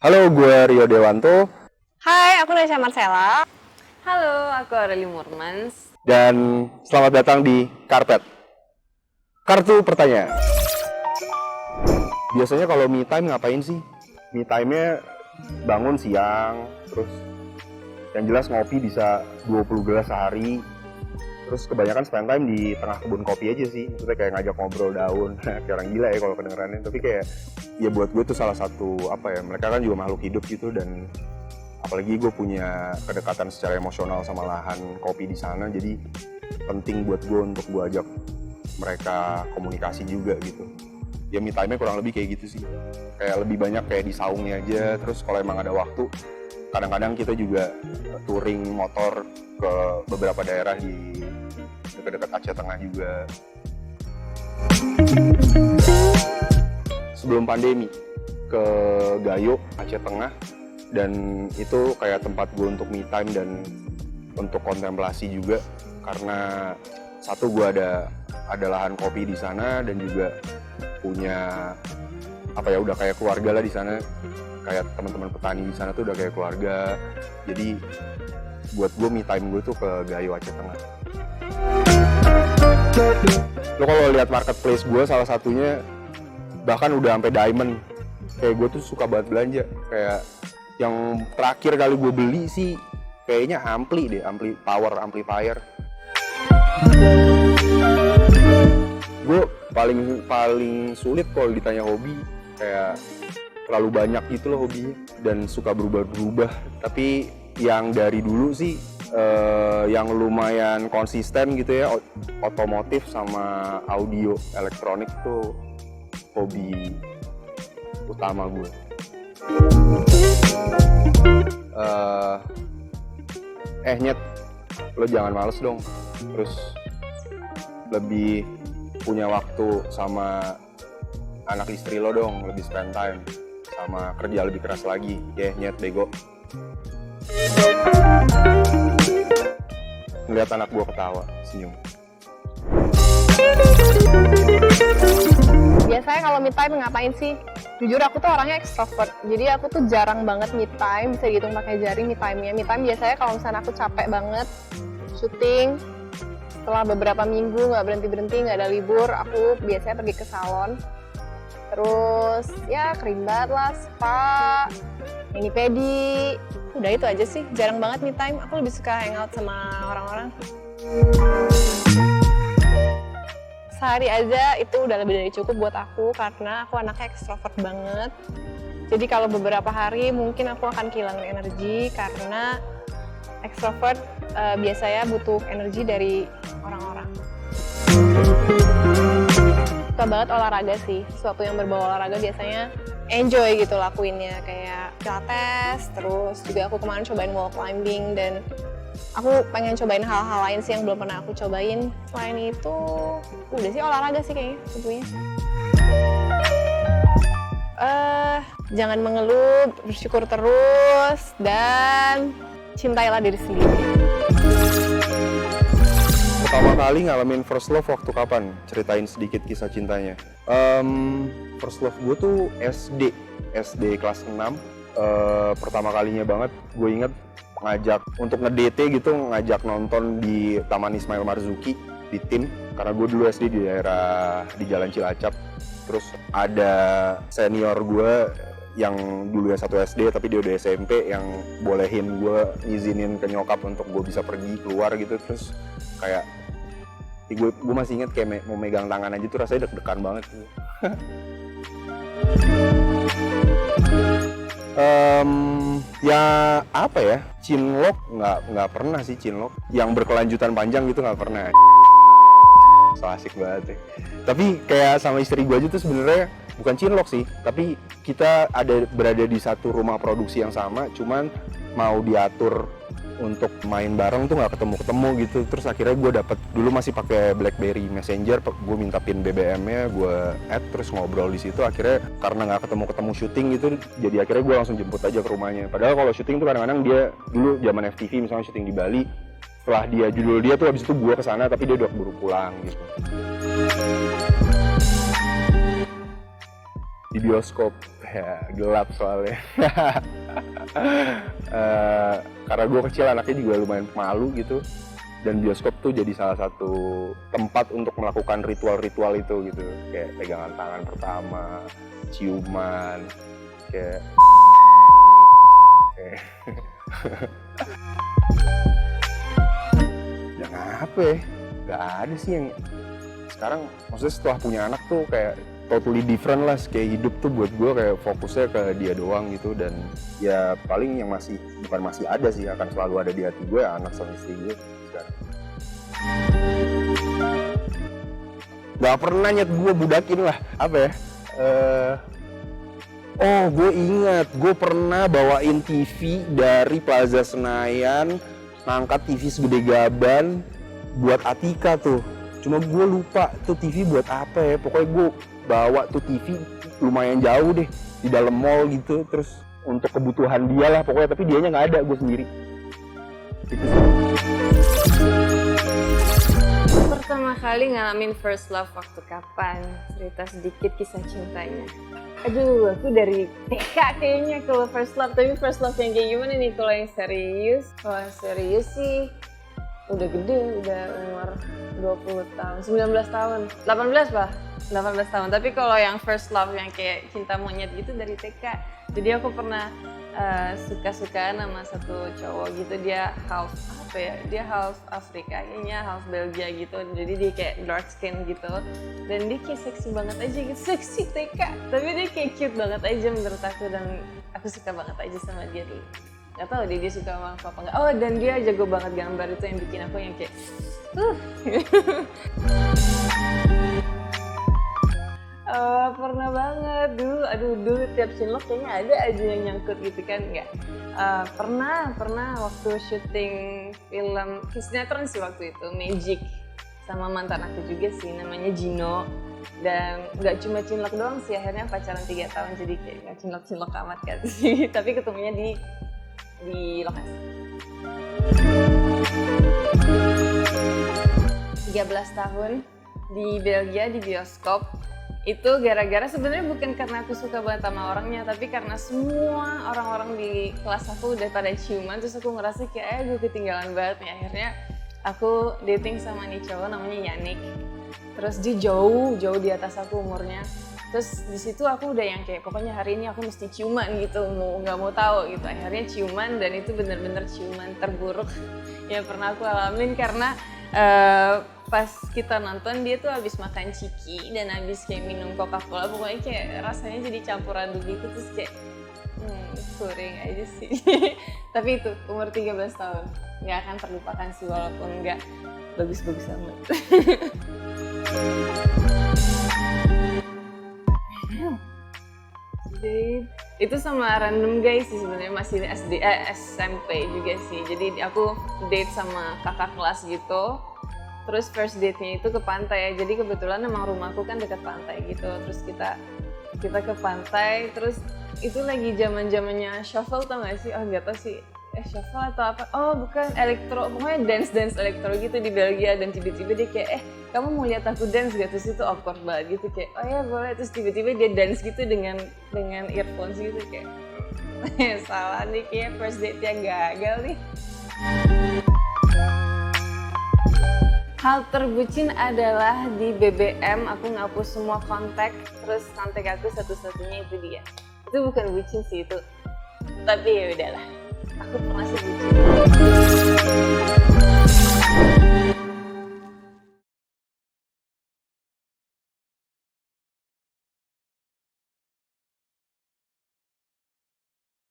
Halo, gue Rio Dewanto Hai, aku Nesha Marcella. Halo, aku Aurelie Murmans. dan selamat datang di Karpet. Kartu pertanyaan. Biasanya kalau me time ngapain sih? Me time-nya bangun siang, terus yang jelas ngopi bisa 20 gelas sehari. Terus kebanyakan spend time di tengah kebun kopi aja sih. Maksudnya kayak ngajak ngobrol daun. Kayak orang gila ya kalau kedengerannya. Tapi kayak ya buat gue tuh salah satu mereka kan juga makhluk hidup gitu, dan apalagi gue punya kedekatan secara emosional sama lahan kopi di sana, jadi penting buat gue untuk gue ajak mereka komunikasi juga gitu. Ya me time-nya kurang lebih kayak gitu sih, kayak lebih banyak kayak di saungnya aja. Terus kalau emang ada waktu, kadang-kadang kita juga touring motor ke beberapa daerah di dekat-dekat Aceh Tengah juga. Sebelum pandemi ke Gayo, Aceh Tengah, dan itu kayak tempat gue untuk me time dan untuk kontemplasi juga, karena satu gue ada lahan kopi di sana dan juga punya udah kayak keluarga lah di sana, kayak teman-teman petani di sana tuh udah kayak keluarga. Jadi buat gue me time gue tuh ke Gayo Aceh Tengah. Lo kalau lihat marketplace gue, salah satunya bahkan udah sampai diamond. Kayak gue tuh suka banget belanja. Kayak yang terakhir kali gue beli sih kayaknya power amplifier. Gue paling sulit kalau ditanya hobi, kayak terlalu banyak gitu loh hobinya dan suka berubah-berubah. Tapi yang dari dulu sih yang lumayan konsisten gitu ya, otomotif sama audio elektronik tuh hobi utama gue. Nyet, lo jangan males dong, terus lebih punya waktu sama anak istri lo dong, lebih spend time, sama kerja lebih keras lagi. Nyet, bego. Ngeliat anak gue ketawa, senyum. Biasanya kalau me time ngapain sih? Jujur aku tuh orangnya extrovert, jadi aku tuh jarang banget me time, bisa dihitung pakai jari me time-nya. Me time biasanya kalau misalnya aku capek banget syuting, setelah beberapa minggu nggak berhenti-berhenti, nggak ada libur, aku biasanya pergi ke salon. Terus ya kerimbat lah, spa, mani-pedi, udah itu aja sih. Jarang banget me time, aku lebih suka hangout sama orang-orang. Sehari aja itu udah lebih dari cukup buat aku, karena aku anaknya ekstrovert banget. Jadi kalau beberapa hari mungkin aku akan kehilangan energi, karena ekstrovert biasanya butuh energi dari orang-orang. Suka banget olahraga sih, sesuatu yang berbau olahraga biasanya enjoy gitu lakuinnya, kayak pilates, terus juga aku kemarin cobain wall climbing, dan aku pengen cobain hal-hal lain sih yang belum pernah aku cobain. Selain itu, udah sih olahraga sih kayaknya tentunya. Jangan mengeluh, bersyukur terus, dan cintailah diri sendiri. Pertama kali ngalamin first love waktu kapan? Ceritain sedikit kisah cintanya. First love gue tuh SD kelas 6. Pertama kalinya banget gue inget ngajak untuk ngedate gitu, ngajak nonton di Taman Ismail Marzuki di TIM, karena gue dulu SD di daerah di Jalan Cilacap. Terus ada senior gue yang dulu satu SD tapi dia udah SMP, yang bolehin gue, ngizinin ke nyokap untuk gue bisa pergi keluar gitu. Terus kayak gue masih inget kayak mau megang tangan aja tuh rasanya deg-degan banget gitu. Ya apa ya, cinlok nggak pernah sih. Cinlok yang berkelanjutan panjang gitu nggak pernah. So asik banget ya. Tapi kayak sama istri gue aja tuh sebenarnya bukan cinlok sih, tapi kita berada di satu rumah produksi yang sama, cuman mau diatur untuk main bareng tuh nggak ketemu gitu. Terus akhirnya gue dapet, dulu masih pakai BlackBerry Messenger, gue minta pin BBM-nya, gue add, terus ngobrol di situ. Akhirnya karena nggak ketemu syuting gitu, jadi akhirnya gue langsung jemput aja ke rumahnya. Padahal kalau syuting tuh kadang-kadang dia dulu zaman FTV misalnya syuting di Bali, setelah dia judul dia tuh habis itu gue kesana, tapi dia udah keburu pulang gitu. di bioskop. Ya gelap soalnya. Karena gue kecil anaknya juga lumayan malu gitu, dan bioskop tuh jadi salah satu tempat untuk melakukan ritual-ritual itu gitu, kayak pegangan tangan pertama, ciuman, kayak yang apa ya? Gak ada sih yang sekarang, maksudnya setelah punya anak tuh kayak totally different lah, kayak hidup tuh buat gue kayak fokusnya ke dia doang gitu. Dan ya paling yang bukan masih ada sih, akan selalu ada di hati gue ya anak sama istri gue sekarang. Gak pernah nyet gue budakin lah, apa ya, oh gue ingat, gue pernah bawain TV dari Plaza Senayan, ngangkat TV segede gaban buat Atika tuh. Cuma gue lupa tuh TV buat apa ya, pokoknya gue bawa tuh TV lumayan jauh deh, di dalam mall gitu, terus untuk kebutuhan dia lah pokoknya, tapi dianya nggak ada, gue sendiri. Gitu sih. Pertama kali ngalamin first love waktu kapan? Cerita sedikit kisah cintanya. Aduh, aku dari TK kayaknya kalau first love, tapi first love yang kayak gimana nih kalau yang serius? Kalau yang serius sih udah gede, udah umur 20 tahun, 19 tahun, 18 lah, 18 tahun. Tapi kalau yang first love yang kayak cinta monyet gitu dari TK. Jadi aku pernah suka-sukaan sama satu cowok gitu, dia half apa ya, dia half Afrika kayaknya, half Belgia gitu. Jadi dia kayak dark skin gitu, dan dia kayak seksi banget aja gitu, seksi TK. Tapi dia kayak cute banget aja menurut aku, dan aku suka banget aja sama dia dulu. Gak tau dia suka sama aku apa enggak. Oh, dan dia jago banget gambar, itu yang bikin aku yang kayak pernah banget dulu tiap cinlok kayaknya ada aja yang nyangkut gitu kan. Enggak, pernah waktu syuting film sinetron sih waktu itu, Magic, sama mantan aku juga sih, namanya Gino. Dan nggak cuma cinlok doang sih, akhirnya pacaran 3 tahun, jadi kayak nggak cinlok amat kan sih. Tapi ketemunya di lokasi. 13 tahun di Belgia, di bioskop. Itu gara-gara sebenarnya bukan karena aku suka banget sama orangnya, tapi karena semua orang-orang di kelas aku udah pada ciuman, terus aku ngerasa kayak gue ketinggalan banget nih. Akhirnya aku dating sama nih cowok namanya Yannick. Terus dia jauh di atas aku umurnya. Terus di situ aku udah yang kayak pokoknya hari ini aku mesti ciuman gitu, nggak mau tahu gitu. Akhirnya ciuman, dan itu bener-bener ciuman terburuk yang pernah aku alamin, karena pas kita nonton dia tuh habis makan ciki dan habis kayak minum Coca-Cola, pokoknya kayak rasanya jadi campur aduk gitu, terus kayak kuring aja sih. Tapi itu umur 13 tahun nggak akan terlupakan sih, walaupun nggak bagus-bagus amat. Itu sama random guys sih sebenarnya, masih SMP juga sih. Jadi aku date sama kakak kelas gitu. Terus first date-nya itu ke pantai ya. Jadi kebetulan emang rumahku kan dekat pantai gitu. Terus kita ke pantai, terus itu lagi zaman-zamannya shuffle, tau gak sih? Oh nggak tau sih, shuffle atau apa? Oh bukan, elektro, pokoknya dance elektro gitu di Belgia. Dan tiba-tiba dia kayak, kamu mau lihat aku dance gak? Terus itu awkward banget gitu, kayak oh ya boleh. Terus tiba-tiba dia dance gitu dengan earphones gitu, kayak salah nih, kayak first date yang gagal nih. Hal terbucin adalah di BBM, aku ngapus semua kontak, terus kontak aku satu-satunya itu dia. Itu bukan bucin sih itu, tapi ya udahlah, aku pernah sih bucin.